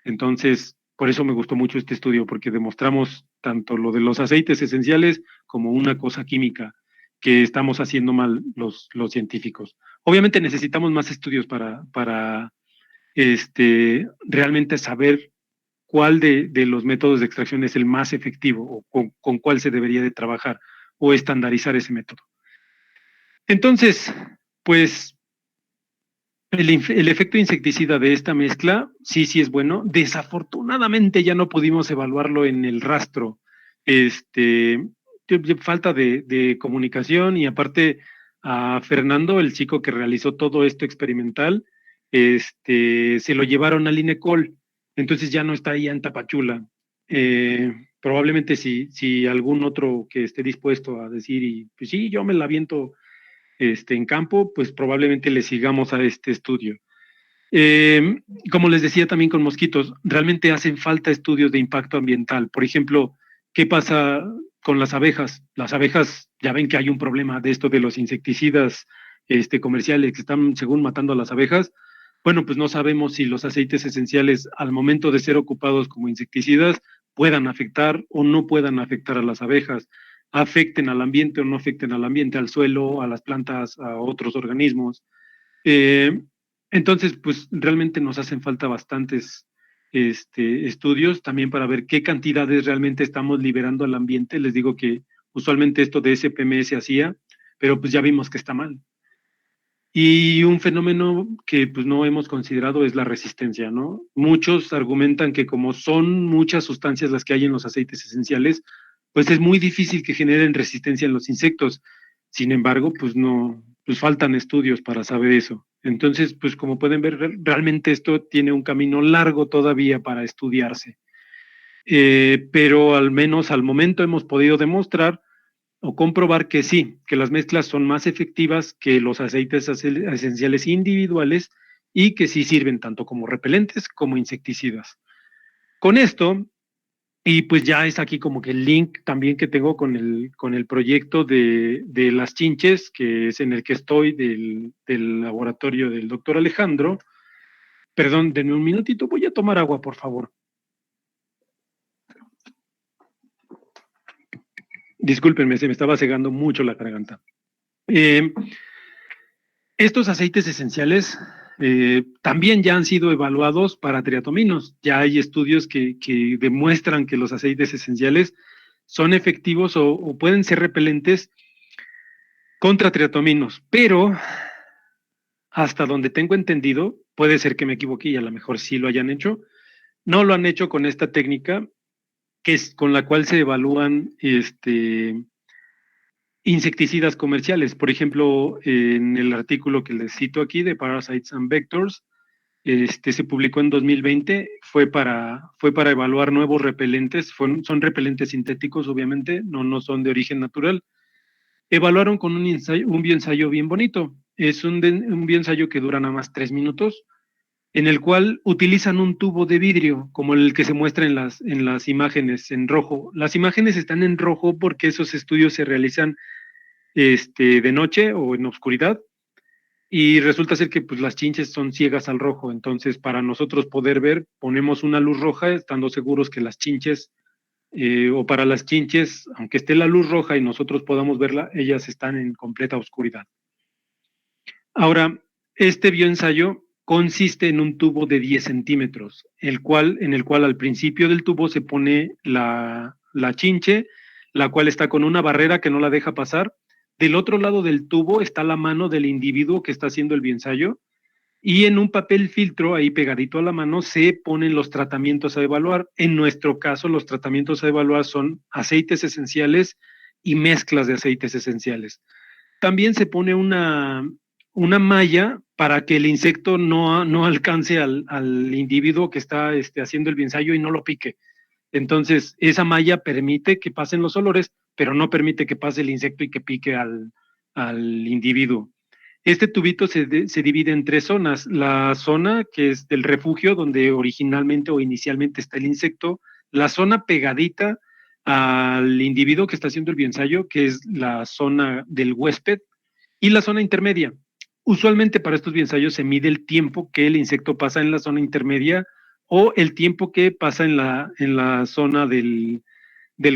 Entonces, por eso me gustó mucho este estudio, porque demostramos tanto lo de los aceites esenciales como una cosa química que estamos haciendo mal los científicos. Obviamente necesitamos más estudios para realmente saber cuál de los métodos de extracción es el más efectivo o con cuál se debería de trabajar o estandarizar ese método. Entonces, pues el efecto insecticida de esta mezcla, sí es bueno. Desafortunadamente ya no pudimos evaluarlo en el rastro. Falta de comunicación y aparte a Fernando, el chico que realizó todo esto experimental, se lo llevaron al INECOL, entonces ya no está ahí en Tapachula. Probablemente si algún otro que esté dispuesto a decir, y pues sí, yo me la aviento en campo, pues probablemente le sigamos a este estudio. Eh, Como les decía también con mosquitos, realmente hacen falta estudios de impacto ambiental. Por ejemplo, ¿qué pasa con las abejas? Las abejas, ya ven que hay un problema de esto de los insecticidas comerciales que están, según, matando a las abejas. Bueno, pues no sabemos si los aceites esenciales, al momento de ser ocupados como insecticidas, puedan afectar o no puedan afectar a las abejas, afecten al ambiente o no afecten al ambiente, al suelo, a las plantas, a otros organismos. Eh, entonces, pues realmente nos hacen falta bastantes estudios también para ver qué cantidades realmente estamos liberando al ambiente. Les digo que usualmente esto de SPM se hacía, pero pues ya vimos que está mal. Y un fenómeno que pues no hemos considerado es la resistencia, ¿no? Muchos argumentan que como son muchas sustancias las que hay en los aceites esenciales, pues es muy difícil que generen resistencia en los insectos. Sin embargo, pues no, pues faltan estudios para saber eso. Entonces, pues como pueden ver, realmente esto tiene un camino largo todavía para estudiarse. Pero al menos al momento hemos podido demostrar o comprobar que sí, que las mezclas son más efectivas que los aceites esenciales individuales y que sí sirven tanto como repelentes como insecticidas. Con esto, y pues ya es aquí como que el link también que tengo con el proyecto de las chinches, que es en el que estoy del laboratorio del doctor Alejandro, Perdón, denme un minutito, voy a tomar agua, por favor. Discúlpenme, se me estaba cegando mucho la garganta. Estos aceites esenciales también ya han sido evaluados para triatominos. Ya hay estudios que demuestran que los aceites esenciales son efectivos o pueden ser repelentes contra triatominos, pero hasta donde tengo entendido, puede ser que me equivoque y a lo mejor sí lo hayan hecho, no lo han hecho con esta técnica que es con la cual se evalúan insecticidas comerciales. Por ejemplo, en el artículo que les cito aquí de Parasites and Vectors, se publicó en 2020, fue para evaluar nuevos repelentes, son repelentes sintéticos, obviamente, no son de origen natural. Evaluaron con un bioensayo bien bonito. Es un bioensayo que dura nada más 3 minutos, en el cual utilizan un tubo de vidrio, como el que se muestra en las imágenes en rojo. Las imágenes están en rojo porque esos estudios se realizan de noche o en oscuridad, y resulta ser que pues, las chinches son ciegas al rojo. Entonces, para nosotros poder ver, ponemos una luz roja, estando seguros que las chinches, o para las chinches, aunque esté la luz roja y nosotros podamos verla, ellas están en completa oscuridad. Ahora, este bioensayo consiste en un tubo de 10 centímetros, en el cual al principio del tubo se pone la chinche, la cual está con una barrera que no la deja pasar. Del otro lado del tubo está la mano del individuo que está haciendo el bioensayo, y en un papel filtro ahí pegadito a la mano se ponen los tratamientos a evaluar. En nuestro caso, los tratamientos a evaluar son aceites esenciales y mezclas de aceites esenciales. También se pone una malla para que el insecto no alcance al individuo que está haciendo el ensayo y no lo pique. Entonces, esa malla permite que pasen los olores, pero no permite que pase el insecto y que pique al individuo. Este tubito se divide en 3 zonas. La zona que es del refugio, donde originalmente o inicialmente está el insecto, la zona pegadita al individuo que está haciendo el bioensayo, que es la zona del huésped, y la zona intermedia. Usualmente para estos bioensayos se mide el tiempo que el insecto pasa en la zona intermedia o el tiempo que pasa en la zona del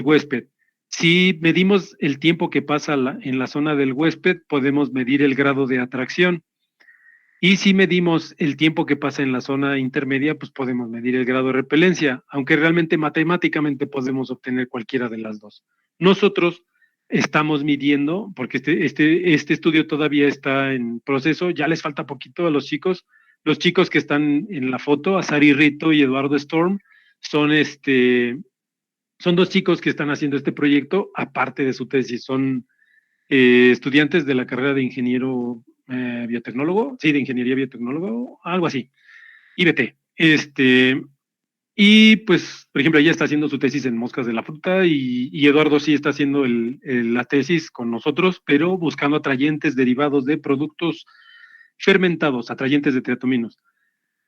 huésped. Si medimos el tiempo que pasa en la zona del huésped, podemos medir el grado de atracción. Y si medimos el tiempo que pasa en la zona intermedia, pues podemos medir el grado de repelencia, aunque realmente matemáticamente podemos obtener cualquiera de las dos. Nosotros estamos midiendo, porque este estudio todavía está en proceso, ya les falta poquito a los chicos que están en la foto, Azari Rito y Eduardo Storm, son son 2 chicos que están haciendo este proyecto aparte de su tesis. Son estudiantes de la carrera de ingeniero biotecnólogo, sí, de ingeniería biotecnólogo, algo así, IBT. Y pues, por ejemplo, ella está haciendo su tesis en moscas de la fruta, y Eduardo sí está haciendo la tesis con nosotros, pero buscando atrayentes derivados de productos fermentados, atrayentes de triatominos.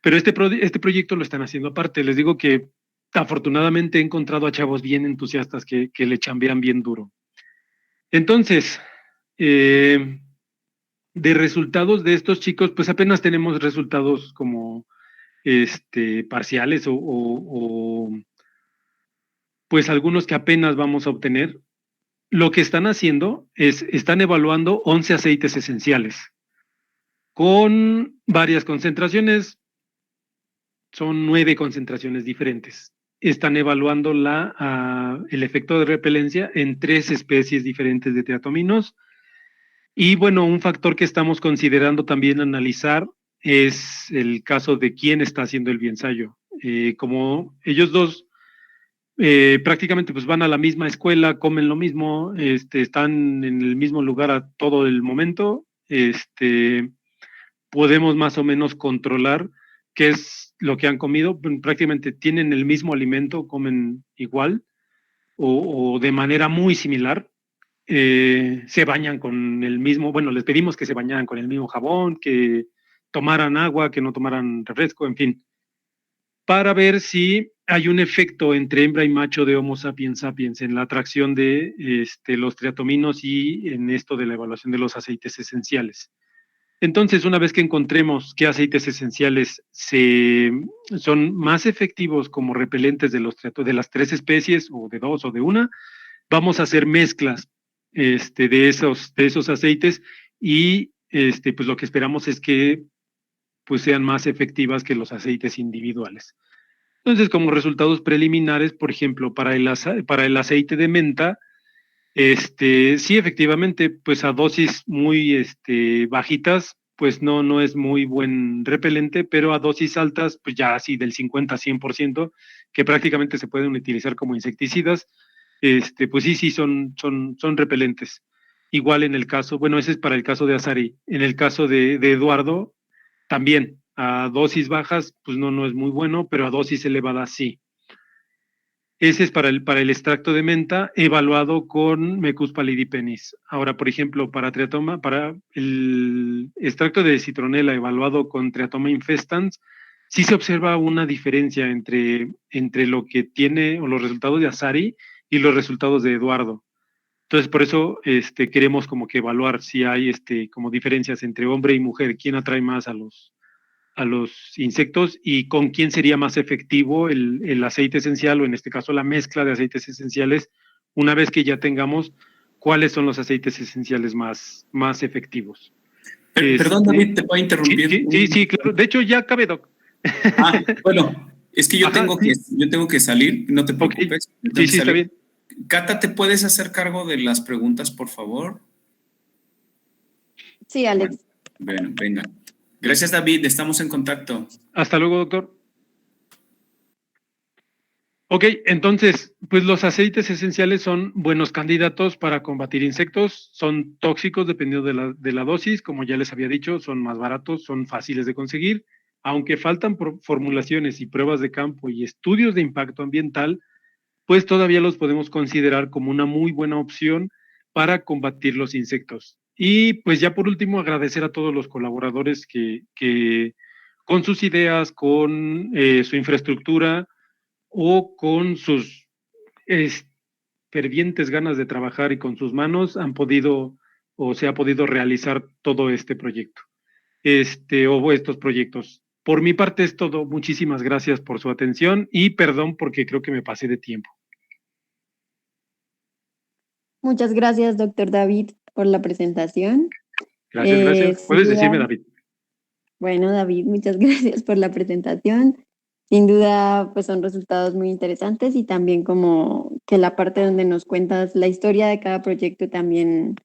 Pero este proyecto lo están haciendo aparte. Les digo que afortunadamente he encontrado a chavos bien entusiastas que le chambean bien duro. Entonces, eh, de resultados de estos chicos, pues apenas tenemos resultados como parciales o pues algunos que apenas vamos a obtener. Lo que están haciendo están evaluando 11 aceites esenciales con varias concentraciones. Son 9 concentraciones diferentes. Están evaluando el efecto de repelencia en 3 especies diferentes de triatominos. Y bueno, un factor que estamos considerando también analizar es el caso de quién está haciendo el biensayo. Como ellos dos prácticamente pues van a la misma escuela, comen lo mismo, están en el mismo lugar a todo el momento, podemos más o menos controlar qué es lo que han comido. Prácticamente tienen el mismo alimento, comen igual o de manera muy similar. Se bañan con el mismo, bueno, les pedimos que se bañaran con el mismo jabón, que tomaran agua, que no tomaran refresco, en fin, para ver si hay un efecto entre hembra y macho de Homo sapiens sapiens en la atracción de los triatominos y en esto de la evaluación de los aceites esenciales. Entonces, una vez que encontremos qué aceites esenciales son más efectivos como repelentes de las 3 especies, o de 2 o de una, vamos a hacer mezclas de esos aceites y pues lo que esperamos es que pues sean más efectivas que los aceites individuales. Entonces, como resultados preliminares, por ejemplo, para el aceite de menta, sí, efectivamente, pues a dosis muy bajitas, pues no es muy buen repelente, pero a dosis altas, pues ya así del 50 a 100%, que prácticamente se pueden utilizar como insecticidas, pues sí, son repelentes. Igual en el caso, bueno, ese es para el caso de Azari. En el caso de Eduardo, también a dosis bajas, pues no es muy bueno, pero a dosis elevadas sí. Ese es para el extracto de menta evaluado con Mecus palidipenis. Ahora, por ejemplo, para el extracto de citronela evaluado con Triatoma infestans, sí se observa una diferencia entre lo que tiene o los resultados de Azari y los resultados de Eduardo. Entonces, por eso queremos como que evaluar si hay como diferencias entre hombre y mujer, quién atrae más a los insectos y con quién sería más efectivo el aceite esencial o en este caso la mezcla de aceites esenciales una vez que ya tengamos cuáles son los aceites esenciales más efectivos. Perdón, David, te puedo interrumpir. Sí, claro. De hecho, ya acabé, Doc. Bueno, es que Ajá, sí. yo tengo que salir, no te Ok. preocupes. Yo tengo Sí, que está salir. bien. Cata, ¿te puedes hacer cargo de las preguntas, por favor? Sí, Bueno, Alex. bueno, venga. Gracias, David. Estamos en contacto. Hasta luego, doctor. Ok, entonces, pues los aceites esenciales son buenos candidatos para combatir insectos, son tóxicos dependiendo de la dosis, como ya les había dicho, son más baratos, son fáciles de conseguir, aunque faltan formulaciones y pruebas de campo y estudios de impacto ambiental, pues todavía los podemos considerar como una muy buena opción para combatir los insectos. Y pues ya por último, agradecer a todos los colaboradores que con sus ideas, con su infraestructura, o con sus fervientes ganas de trabajar y con sus manos han podido o se ha podido realizar todo este proyecto, o estos proyectos. Por mi parte es todo. Muchísimas gracias por su atención y perdón porque creo que me pasé de tiempo. Muchas gracias, doctor David, por la presentación. Gracias. Sin Puedes duda, decirme, David. bueno, David, muchas gracias por la presentación. Sin duda, pues son resultados muy interesantes y también como que la parte donde nos cuentas la historia de cada proyecto también,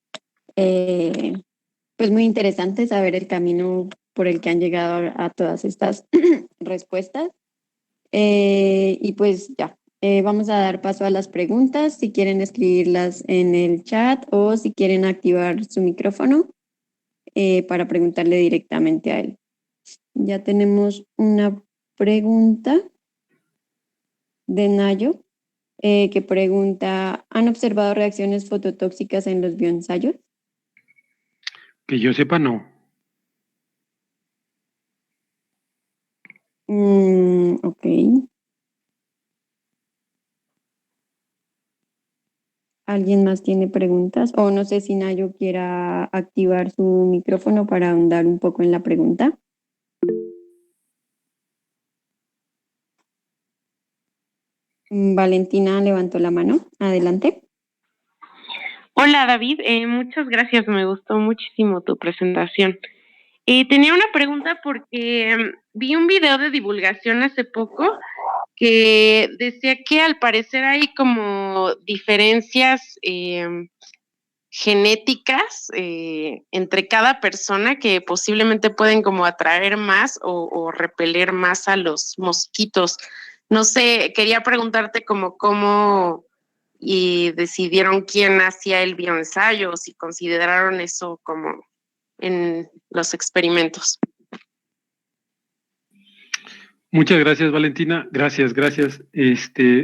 eh, pues muy interesante saber el camino por el que han llegado a todas estas respuestas. Y pues ya, vamos a dar paso a las preguntas, si quieren escribirlas en el chat o si quieren activar su micrófono para preguntarle directamente a él. Ya tenemos una pregunta de Nayo que pregunta, ¿han observado reacciones fototóxicas en los bioensayos? Que yo sepa, no. Ok. ¿Alguien más tiene preguntas? O no sé si Nayo quiera activar su micrófono para ahondar un poco en la pregunta. Valentina levantó la mano. Adelante. Hola David, muchas gracias, me gustó muchísimo tu presentación. Tenía una pregunta porque vi un video de divulgación hace poco que decía que al parecer hay como diferencias genéticas entre cada persona que posiblemente pueden como atraer más o repeler más a los mosquitos. No sé, quería preguntarte como cómo y decidieron quién hacía el bioensayo, o si consideraron eso como en los experimentos. Muchas gracias, Valentina. Gracias.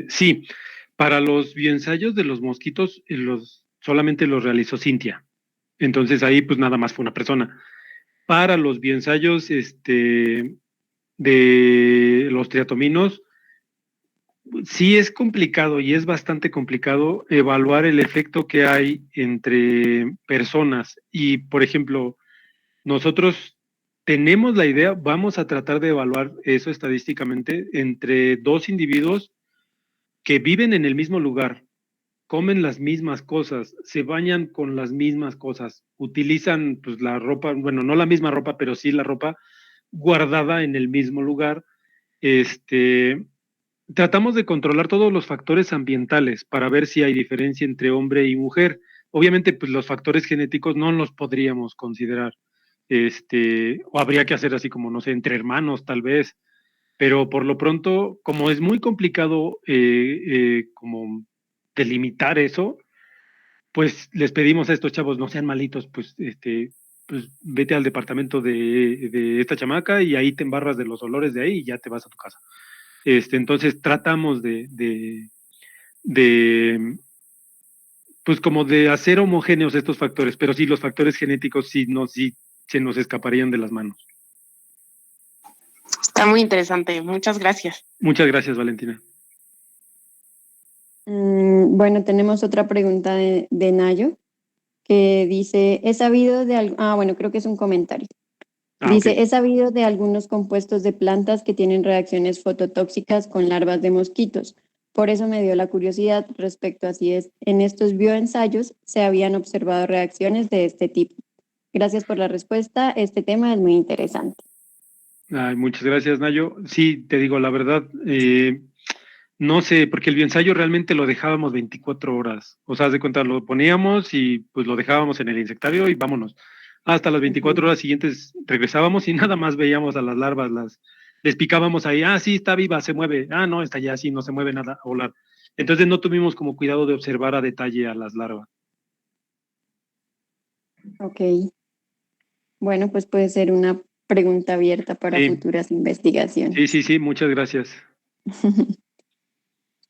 Sí, para los bioensayos de los mosquitos, solamente los realizó Cintia. Entonces ahí pues nada más fue una persona. Para los bioensayos de los triatominos, sí es complicado y es bastante complicado evaluar el efecto que hay entre personas y, por ejemplo, nosotros tenemos la idea, vamos a tratar de evaluar eso estadísticamente entre dos individuos que viven en el mismo lugar, comen las mismas cosas, se bañan con las mismas cosas, utilizan pues la ropa, bueno, no la misma ropa, pero sí la ropa guardada en el mismo lugar. Tratamos de controlar todos los factores ambientales para ver si hay diferencia entre hombre y mujer. Obviamente, pues los factores genéticos no los podríamos considerar. O habría que hacer así como, no sé, entre hermanos tal vez, pero por lo pronto, como es muy complicado como delimitar eso, pues les pedimos a estos chavos, no sean malitos, pues vete al departamento de esta chamaca y ahí te embarras de los olores de ahí y ya te vas a tu casa. Entonces tratamos de, pues como de hacer homogéneos estos factores, pero sí, los factores genéticos sí se nos escaparían de las manos. Está muy interesante. Muchas gracias. Muchas gracias, Valentina. Bueno, tenemos otra pregunta de Nayo, que dice, he sabido de bueno, creo que es un comentario. Dice, Okay. he sabido de algunos compuestos de plantas que tienen reacciones fototóxicas con larvas de mosquitos. Por eso me dio la curiosidad respecto a si en estos bioensayos se habían observado reacciones de este tipo. Gracias por la respuesta. Este tema es muy interesante. Ay, muchas gracias, Nayo. Sí, te digo la verdad, no sé, porque el bioensayo realmente lo dejábamos 24 horas. O sea, haz de cuenta, lo poníamos y pues lo dejábamos en el insectario y vámonos. Hasta las 24 horas siguientes regresábamos y nada más veíamos a las larvas, les picábamos ahí, sí, está viva, se mueve, no, está ya, sí, no se mueve nada, a volar. Entonces no tuvimos como cuidado de observar a detalle a las larvas. Ok. Bueno, pues puede ser una pregunta abierta para Sí, futuras investigaciones. sí, muchas gracias.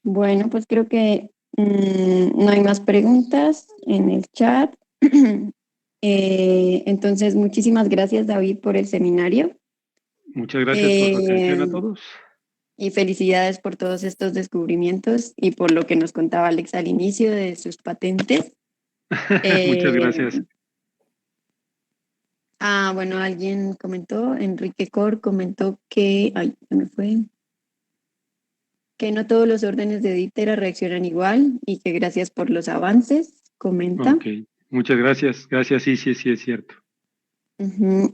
Bueno, pues creo que no hay más preguntas en el chat. Entonces, muchísimas gracias, David, por el seminario. Muchas gracias por su atención a todos. Y felicidades por todos estos descubrimientos y por lo que nos contaba Alex al inicio de sus patentes. Muchas gracias. Bueno, alguien comentó, Enrique Cor comentó que, se me fue, que no todos los órdenes de Diptera reaccionan igual y que gracias por los avances, comenta. Ok, muchas gracias. Gracias, sí, es cierto.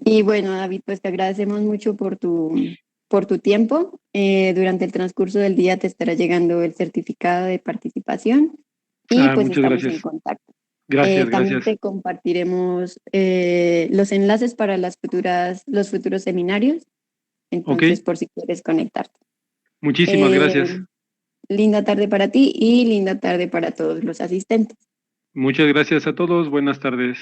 Y bueno, David, pues te agradecemos mucho por tu tiempo. Durante el transcurso del día te estará llegando el certificado de participación y pues Muchas estamos en gracias. contacto. Gracias. También te compartiremos los enlaces para los futuros seminarios, entonces por si quieres conectarte. Muchísimas gracias. Linda tarde para ti y linda tarde para todos los asistentes. Muchas gracias a todos. Buenas tardes.